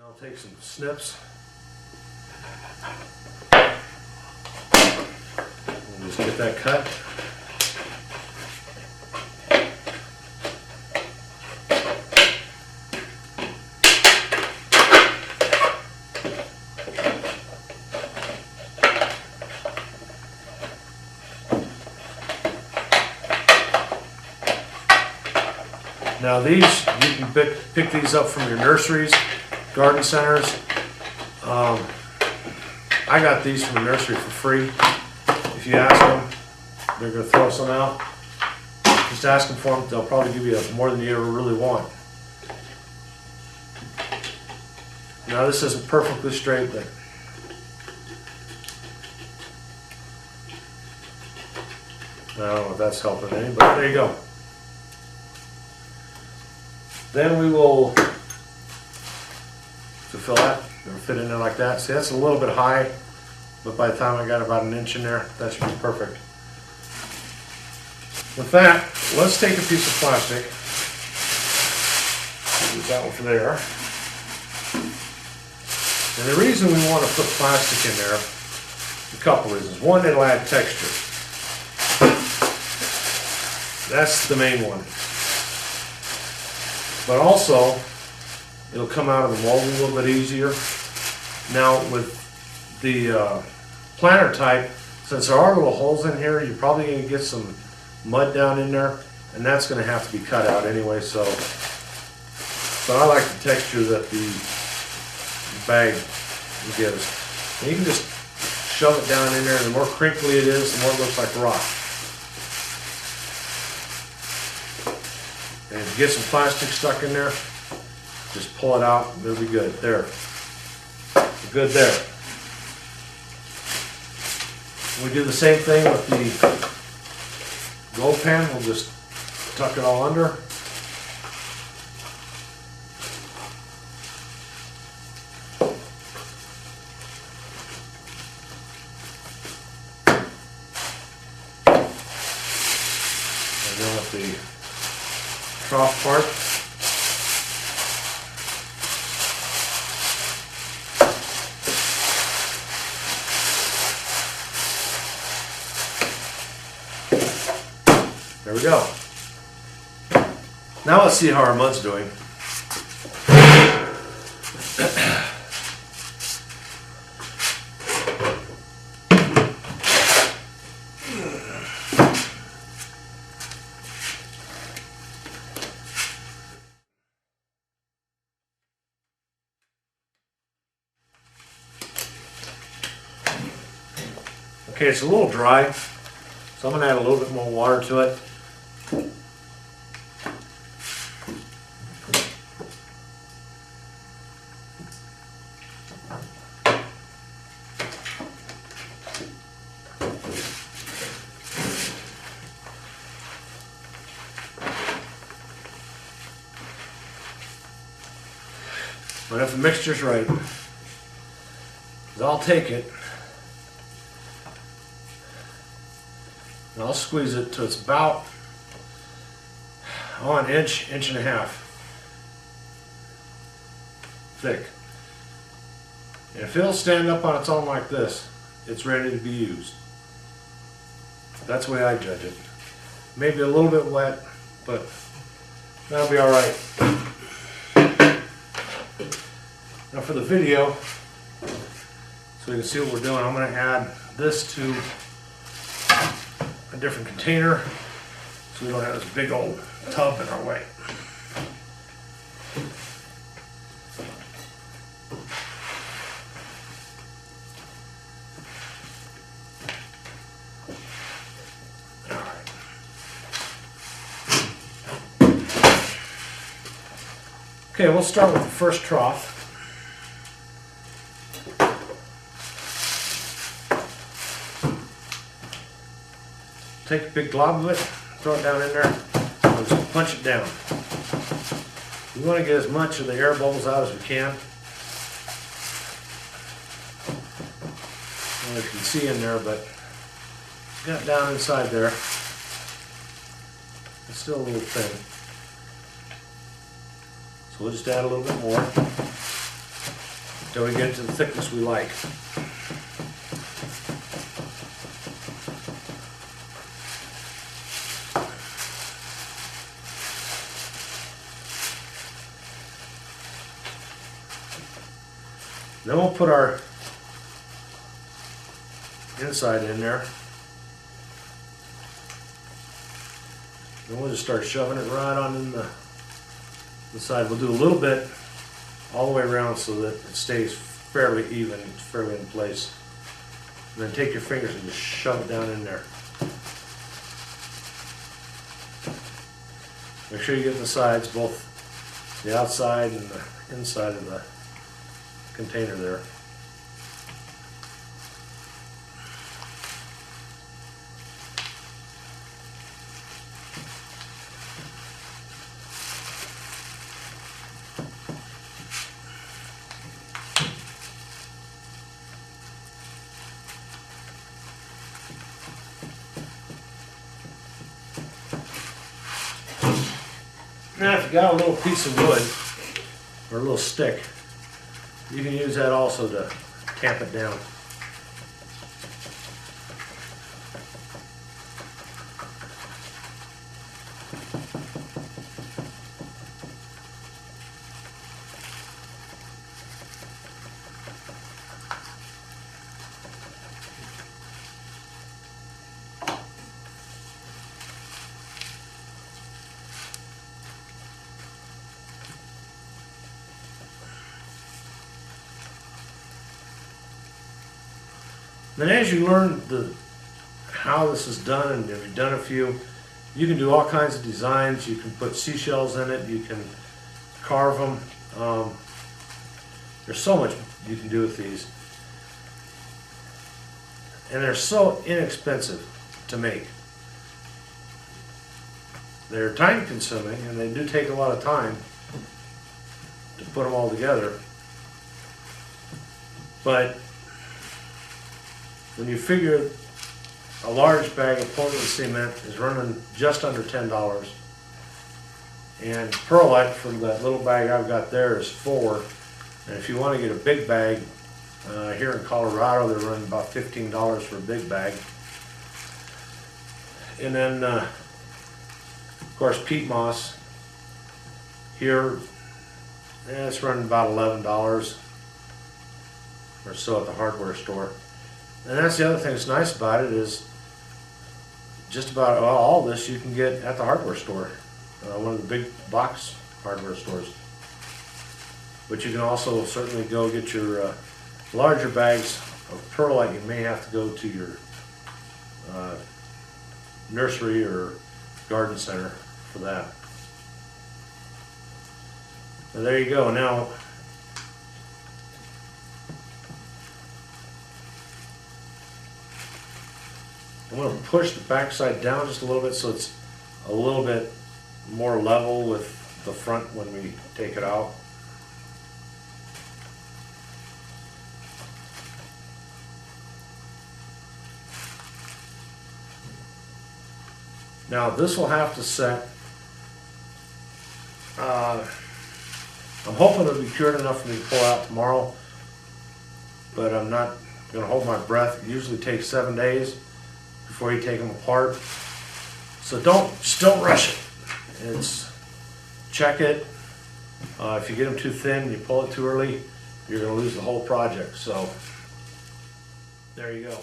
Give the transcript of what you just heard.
I'll take some snips. We'll just get that cut. Now these, you can pick these up from your nurseries, garden centers. I got these from the nursery for free. If you ask them, they're going to throw some out. Just ask them for them, they'll probably give you more than you ever really want. Now this isn't perfectly straight, but I don't know if that's helping any, but there you go. Then we will fill that, it'll fit in there like that. See, that's a little bit high, but by the time I got about an inch in there, that should be perfect. With that, let's take a piece of plastic. Use that one for there. And the reason we want to put plastic in there, a couple reasons. One, it'll add texture. That's the main one. But also, it'll come out of the mold a little bit easier. Now with the planter type, since there are little holes in here, you're probably going to get some mud down in there, and that's going to have to be cut out anyway. So, but I like the texture that the bag gives. And you can just shove it down in there, and the more crinkly it is, the more it looks like rock. And if you get some plastic stuck in there, just pull it out, and it'll be good. There. Good there. We do the same thing with the gold pen. We'll just tuck it all under. And then with the trough part, there we go. Now let's see how our mud's doing. Okay, it's a little dry, so I'm going to add a little bit more water to it. But if the mixture's right, I'll take it and I'll squeeze it till it's about an inch, inch and a half thick. And if it'll stand up on its own like this, it's ready to be used. That's the way I judge it. Maybe a little bit wet, but that'll be all right. Now for the video, so you can see what we're doing, I'm going to add this to a different container so we don't have this big old tub in our way. Alright. Okay, we'll start with the first trough. Take a big glob of it, throw it down in there, and just punch it down. We want to get as much of the air bubbles out as we can. Well, you can see in there, but got down inside there. It's still a little thin. So we'll just add a little bit more. till we get to the thickness we like. Then we'll put our inside in there. Then we'll just start shoving it right on in the side. We'll do a little bit all the way around so that it stays fairly even, fairly in place. And then take your fingers and just shove it down in there. Make sure you get the sides, both the outside and the inside of the container there. Now if you got a little piece of wood or a little stick, you can use that also to tamp it down. Then as you learn how this is done, and if you've done a few, you can do all kinds of designs. You can put seashells in it, you can carve them. There's so much you can do with these. And they're so inexpensive to make. They're time consuming and they do take a lot of time to put them all together. But when you figure a large bag of Portland cement is running just under $10, and perlite from that little bag I've got there is $4, and if you want to get a big bag, here in Colorado they're running about $15 for a big bag. And then of course peat moss here, it's running about $11 or so at the hardware store. And that's the other thing that's nice about it is just about all this you can get at the hardware store, one of the big box hardware stores. But you can also certainly go get your larger bags of perlite. You may have to go to your nursery or garden center for that. So there you go. Now I'm going to push the backside down just a little bit so it's a little bit more level with the front when we take it out. Now this will have to set. I'm hoping it'll be cured enough for me to pull out tomorrow, but I'm not going to hold my breath. It usually takes 7 days before you take them apart. So just don't rush it. Check it. If you get them too thin, you pull it too early, you're going to lose the whole project. So there you go.